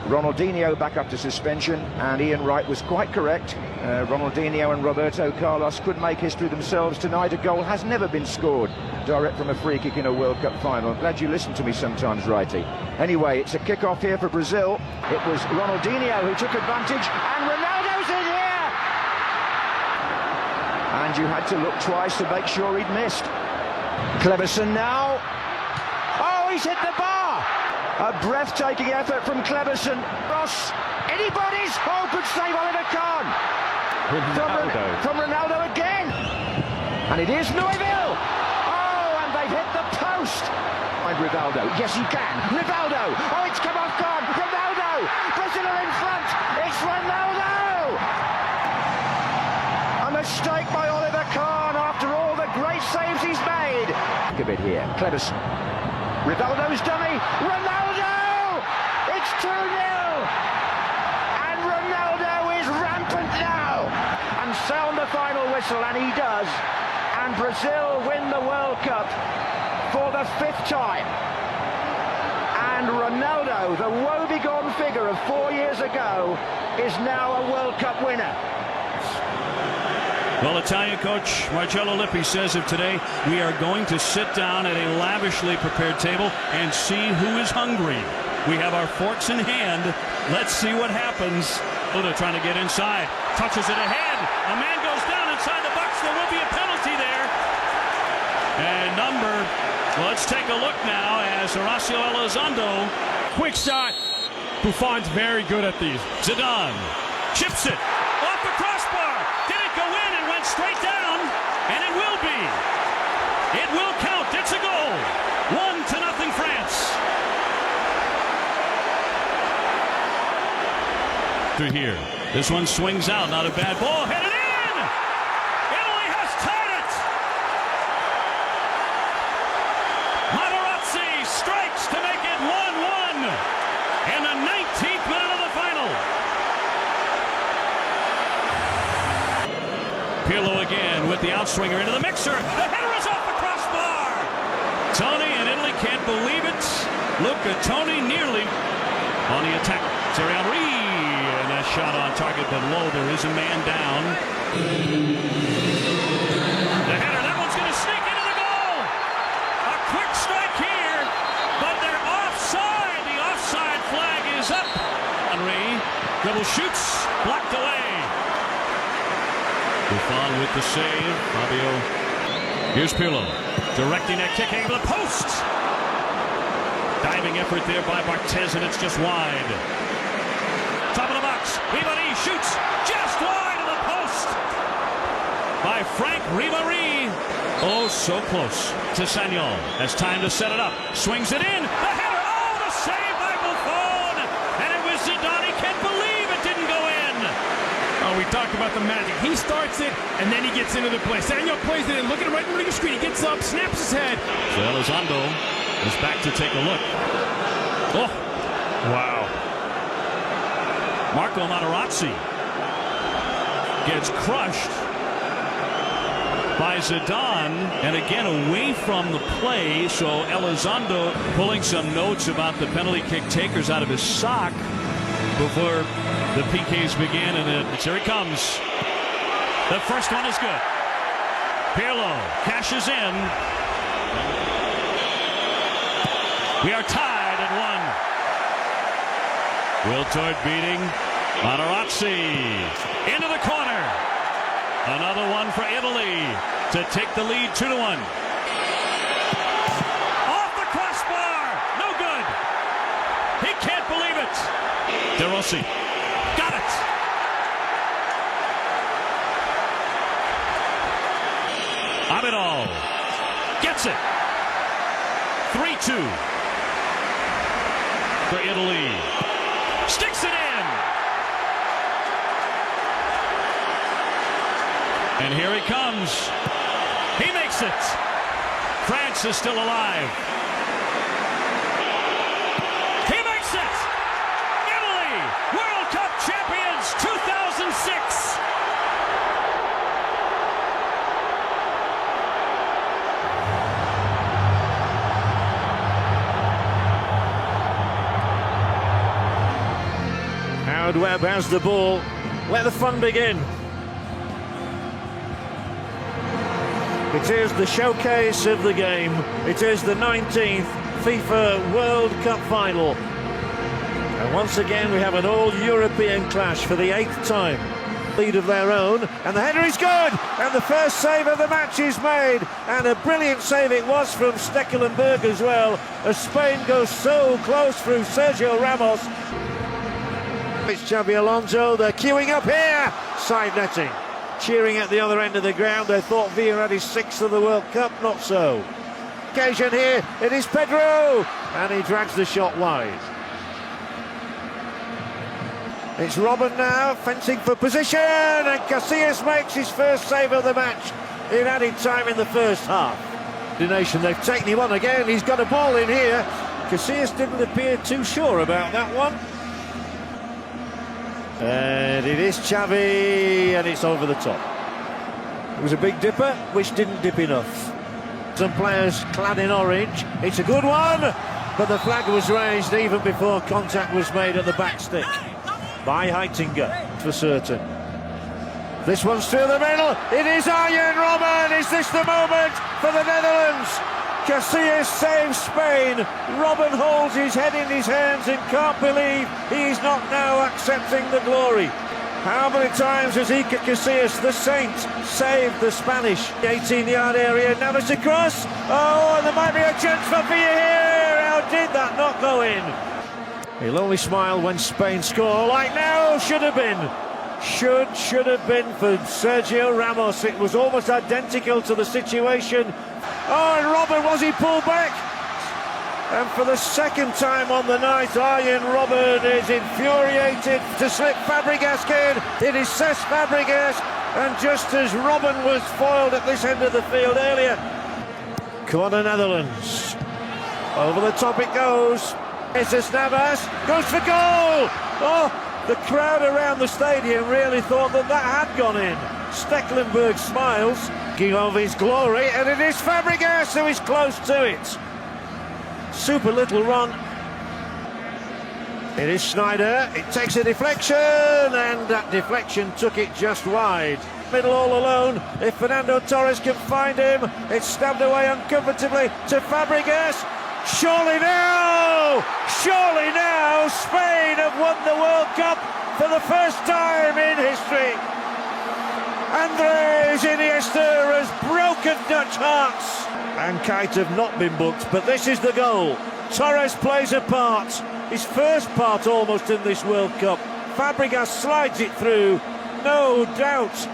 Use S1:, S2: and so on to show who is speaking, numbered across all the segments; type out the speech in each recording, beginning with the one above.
S1: Ronaldinho back after suspension, and Ian Wright was quite correct. Ronaldinho and Roberto Carlos could make history themselves tonight. A goal has never been scored direct from a free kick in a World Cup final. I'm glad you listen to me sometimes, Righty. Anyway, it's a kick-off here for Brazil. It was Ronaldinho who took advantage, and Ronaldo's in here! And you had to look twice to make sure he'd missed. Cleberson now. Oh, he's hit the bar! A breathtaking effort from Cleberson. Ross, anybody's hope could save Oliver Kahn. From Ronaldo again. And it is Neuville. Oh, and they've hit the post. And Rivaldo, yes he can. Rivaldo, oh it's come off Kahn. Ronaldo, Brazil are in front. It's Ronaldo. A mistake by Oliver Kahn after all the great saves he's made. Look a bit here, Cleberson. Rivaldo's dummy, Ronaldo! It's 2-0! And Ronaldo is rampant now! And sound the final whistle, and he does. And Brazil win the World Cup for the 5th time. And Ronaldo, the woebegone figure of 4 years ago, is now a World Cup winner.
S2: Well, Italian coach Marcello Lippi says of today, we are going to sit down at a lavishly prepared table and see who is hungry. We have our forks in hand. Let's see what happens. Luda trying to get inside. Touches it ahead. A man goes down inside the box. There will be a penalty there. And let's take a look now as Horacio Elizondo.
S3: Quick shot. Buffon's very good at these.
S2: Zidane chips it off the crossbar. Did it go in and went straight down? And it will be. It will count. It's a goal. 1-0 France. Through here. This one swings out. Not a bad ball. Headed in. Italy has tied it. Materazzi strikes to make it 1-1 in the 19th minute of the final. Pirlo again with the outswinger into the mixer. The header is off the crossbar. Tony and Italy can't believe it. Luca Toni nearly on the attack. Thierry Henry, and that shot on target, but low. There is a man down. The header, that one's going to sneak into the goal. A quick strike here, but they're offside. The offside flag is up. Henry dribble shoots, blocked away. Buffon with the save. Fabio. Here's Pirlo. Directing that kick into the post. Diving effort there by Barthez, and it's just wide. Top of the box. Ribéry shoots just wide of the post. By Frank Ribéry. Oh, so close to Sagnol. Has time to set it up. Swings it in. The header. Oh, the save by Buffon. And it was Zidane. He can't believe it didn't go in.
S3: Oh, we talked about the magic. He starts it, and then he gets into the play. Sagnol plays it in, looking right in the screen. He gets up, snaps his head.
S2: So Elizondo is back to take a look. Oh,
S3: wow.
S2: Marco Materazzi gets crushed by Zidane, and again away from the play. So Elizondo pulling some notes about the penalty kick takers out of his sock before the PKs begin, and here he comes. The first one is good. Pirlo cashes in. We are tied at 1. Wiltord beating Materazzi into the corner. Another one for Italy to take the lead 2-1. Off the crossbar. No good. He can't believe it. De Rossi. Got it. Abidal gets it. 3-2 for Italy. Sticks it in. And here he comes. He makes it. France is still alive. He makes it. Italy, World Cup champions 2006.
S4: Crowd Webb has the ball. Let the fun begin. It is the showcase of the game. It is the 19th FIFA World Cup final. And once again, we have an all-European clash for the 8th time. Lead of their own, and the header is good, and the first save of the match is made, and a brilliant save it was from Stekelenburg as well, as Spain goes so close through Sergio Ramos. It's Xabi Alonso, they're queuing up here, side netting. Cheering at the other end of the ground, they thought Villa had his 6th of the World Cup, not so. Occasion here, it is Pedro, and he drags the shot wide. It's Robben now, fencing for position, and Casillas makes his first save of the match in added time in the first half. The nation, they've taken him on again, he's got a ball in here. Casillas didn't appear too sure about that one. And it is Xavi, and it's over the top. It was a big dipper, which didn't dip enough. Some players clad in orange, it's a good one, but the flag was raised even before contact was made at the back stick. By Heitinga, for certain. This one's through the middle. It is Arjen Robben. Is this the moment for the Netherlands? Casillas saves Spain. Robben holds his head in his hands and can't believe he's not now accepting the glory. How many times has Iker Casillas, the Saint, saved the Spanish? 18-yard area, Navas across. Oh, and there might be a chance for Villa here. How did that not go in? He'll only smile when Spain score, like now, should have been. Should have been for Sergio Ramos. It was almost identical to the situation. Oh, and Robben, was he pulled back? And for the second time on the night, Arjen Robben is infuriated to slip Fabregas in. It is Cesc Fabregas, and just as Robben was foiled at this end of the field earlier. Come on, the Netherlands. Over the top it goes. Jesus Navas goes for goal! Oh, the crowd around the stadium really thought that had gone in. Stekelenburg smiles, king of his glory, and it is Fabregas who is close to it. Super little run. It is Schneider, it takes a deflection, and that deflection took it just wide. Middle all alone, if Fernando Torres can find him, it's stabbed away uncomfortably to Fabregas. Surely now, Spain have won the World Cup for the first time in history. Andres Iniesta has broken Dutch hearts. And Kite have not been booked, but this is the goal. Torres plays a part, his first part almost in this World Cup. Fabregas slides it through, no doubt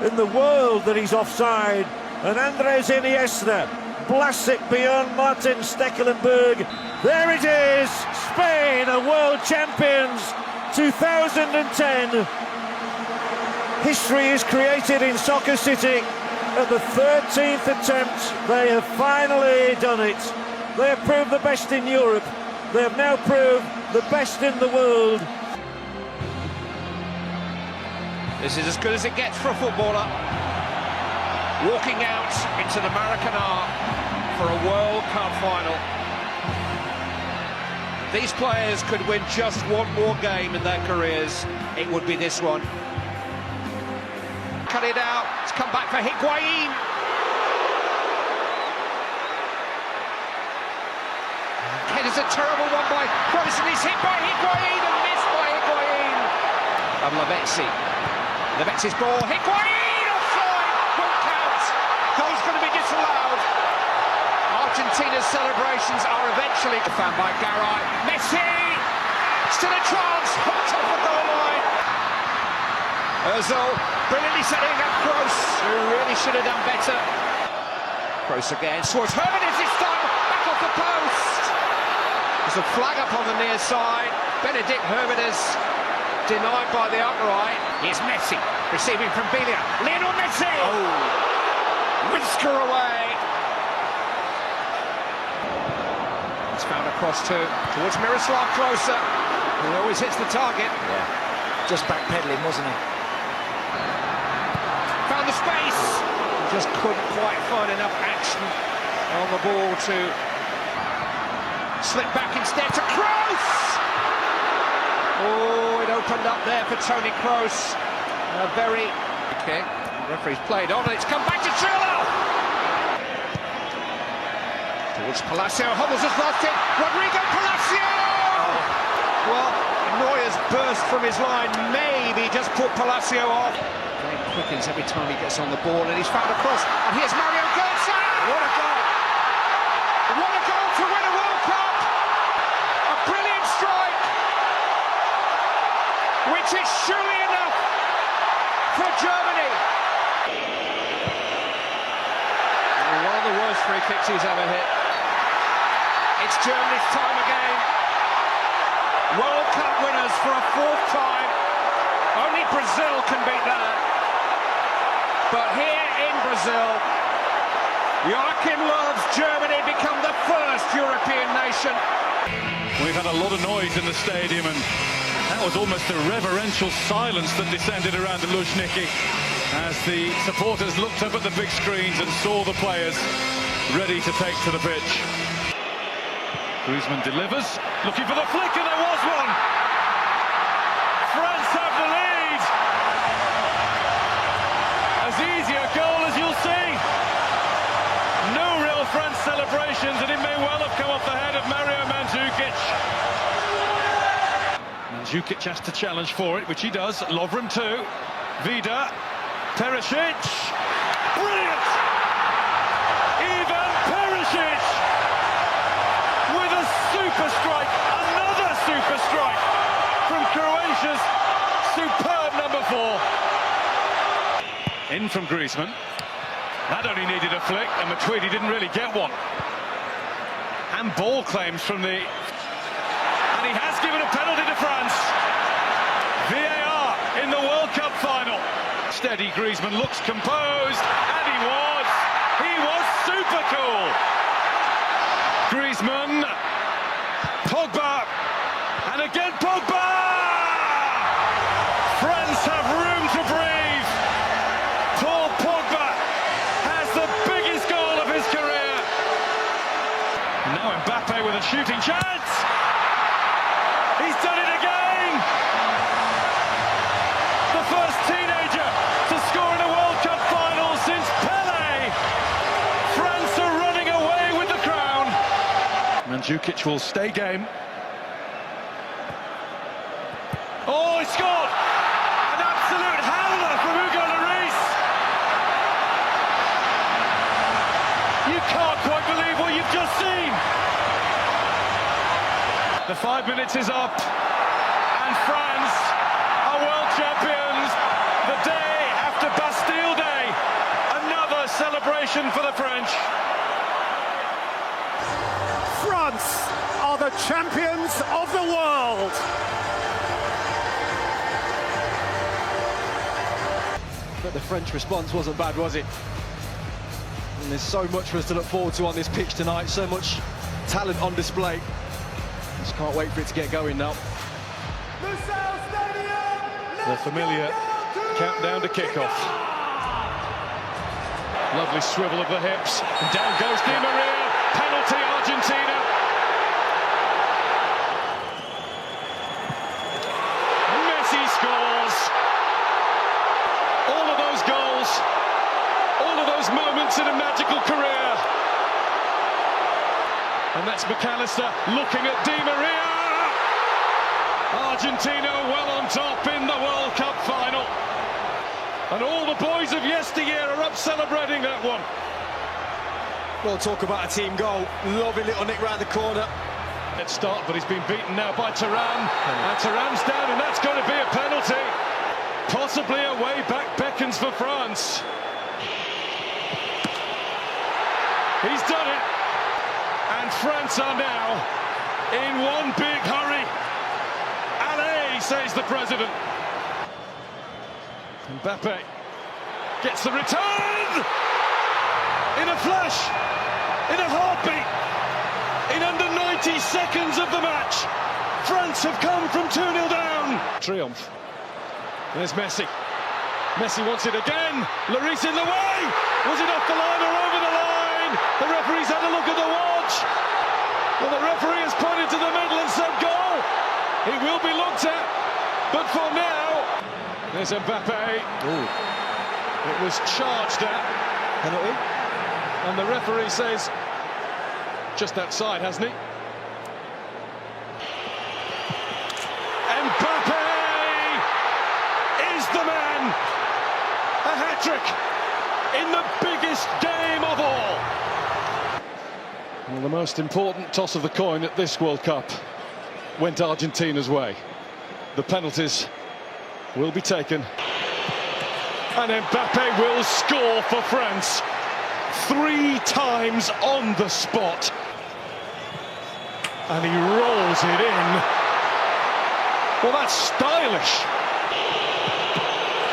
S4: in the world that he's offside. And Andres Iniesta blasts it beyond Martin Stekelenburg. There it is, Spain are world champions 2010. History is created in Soccer City. At the 13th attempt, they have finally done it. They have proved the best in Europe. They have now proved the best in the world.
S5: This is as good as it gets for a footballer. Walking out into the Maracanã for a World Cup final. These players could win just one more game in their careers. It would be this one. Cut it out. It's come back for Higuain. It is a terrible one by Kroos, and he's hit by Higuain and missed by Higuain. And Lavezzi's ball. Higuain offside. Won't count. Goal's going to be disallowed. Argentina's celebrations are eventually found by Garay. Messi! Still a chance. Hooked off the goal line. Ozil brilliantly setting up Kroos, who really should have done better. Kroos again. Towards Hermanez this time. Back off the post. There's a flag up on the near side. Benedict Hermanez denied by the upright. Here's Messi receiving from Belia. Lionel Messi! Oh! Whisker away. It's found across towards Miroslav Klose, who always hits the target.
S6: Yeah, just backpedaling, wasn't he?
S5: Found the space. Just couldn't quite find enough action on the ball to slip back instead to Kroos. Oh, it opened up there for Toni Kroos. A very kick. The referee's played on, and it's come back to Chilwell. Towards Palacio, Hummels has lost it. Rodrigo Palacio! Well, Neuer's burst from his line maybe just put Palacio off. Game quickens every time he gets on the ball, and he's found a cross. And here's Mario Götze! What a goal! What a goal to win a World Cup! A brilliant strike, which is surely enough for Germany. One of the worst free kicks he's ever hit. It's Germany's time again. World Cup winners for a fourth time. Only Brazil can beat that. But here in Brazil, Joachim Löw's Germany become the first European nation.
S7: We've had a lot of noise in the stadium, and that was almost a reverential silence that descended around the Luzhniki as the supporters looked up at the big screens and saw the players ready to take to the pitch. Griezmann delivers, looking for the flick, and there was one! France have the lead! As easy a goal as you'll see. No real France celebrations, and it may well have come off the head of Mario Mandzukic. Mandzukic has to challenge for it, which he does. Lovren too. Vida. Perisic. Brilliant! Ivan Perisic with a super strike. Another super strike from Croatia's superb number 4. In from Griezmann. That only needed a flick, and Matuidi didn't really get one. And ball claims from the... And he has given a penalty to France. VAR in the World Cup final. Steady, Griezmann looks composed, and he was super cool. Griezmann, Pogba, and again Pogba! France have room to breathe. Paul Pogba has the biggest goal of his career. And now Mbappe with a shooting chance. He's done it again. The first teenager to score in a World Cup final since Pelé. France are running away with the crown. Mandzukic will stay game. Oh, he scored! An absolute howler from Hugo Lloris. You can't quite believe what you've just seen. The 5 minutes is up, and France are world champions. The day after Bastille Day, another celebration for the French.
S8: France are the champions of the world.
S9: But the French response wasn't bad, was it? And there's so much for us to look forward to on this pitch tonight, so much talent on display. Just can't wait for it to get going now.
S7: The familiar countdown to kickoff. Lovely swivel of the hips, and down goes Di Maria. Penalty, Argentina. Messi scores. All of those goals, all of those moments in a magical career. And that's McAllister looking at Di Maria. Argentina well on top in the World Cup final. And all the boys of yesteryear are up celebrating that one.
S9: Well, talk about a team goal. Lovely little nick round the corner.
S7: Let's start, but he's been beaten now by Thuram. And Thuram's down, and that's going to be a penalty. Possibly a way back beckons for France. He's done it. And France are now in one big hurry. Allez, says the president. Mbappe gets the return! In a flash, in a heartbeat, in under 90 seconds of the match, France have come from 2-0 down. Triumph. There's Messi. Messi wants it again. Lloris in the way. Was it off the line or over the line? The referee's had a look at the watch. Well, the referee has pointed to the middle and said goal. It will be looked at. But for now, there's Mbappe. It was charged at.
S9: Penalty.
S7: And the referee says just outside, hasn't he? Mbappe is the man. A hat-trick in the biggest game of all. Well, the most important toss of the coin at this World Cup went Argentina's way. The penalties will be taken. And Mbappe will score for France 3 times on the spot. And he rolls it in. Well, that's stylish.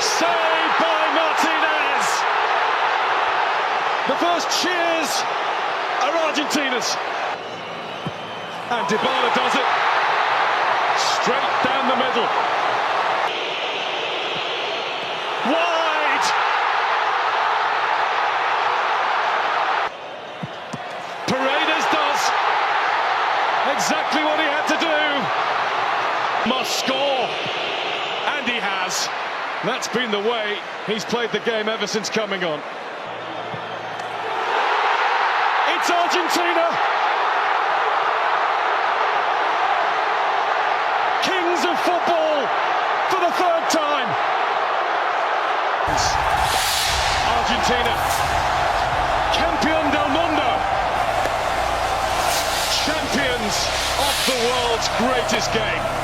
S7: Saved by Martinez. The first cheers are Argentina's. And Dybala does it. Straight down the middle. Wide. Paredes does exactly what he had to do. Must score. And he has. That's been the way he's played the game ever since coming on. It's Argentina. Kings of football for the 3rd time. It's Argentina, campeón del mundo, champions of the world's greatest game.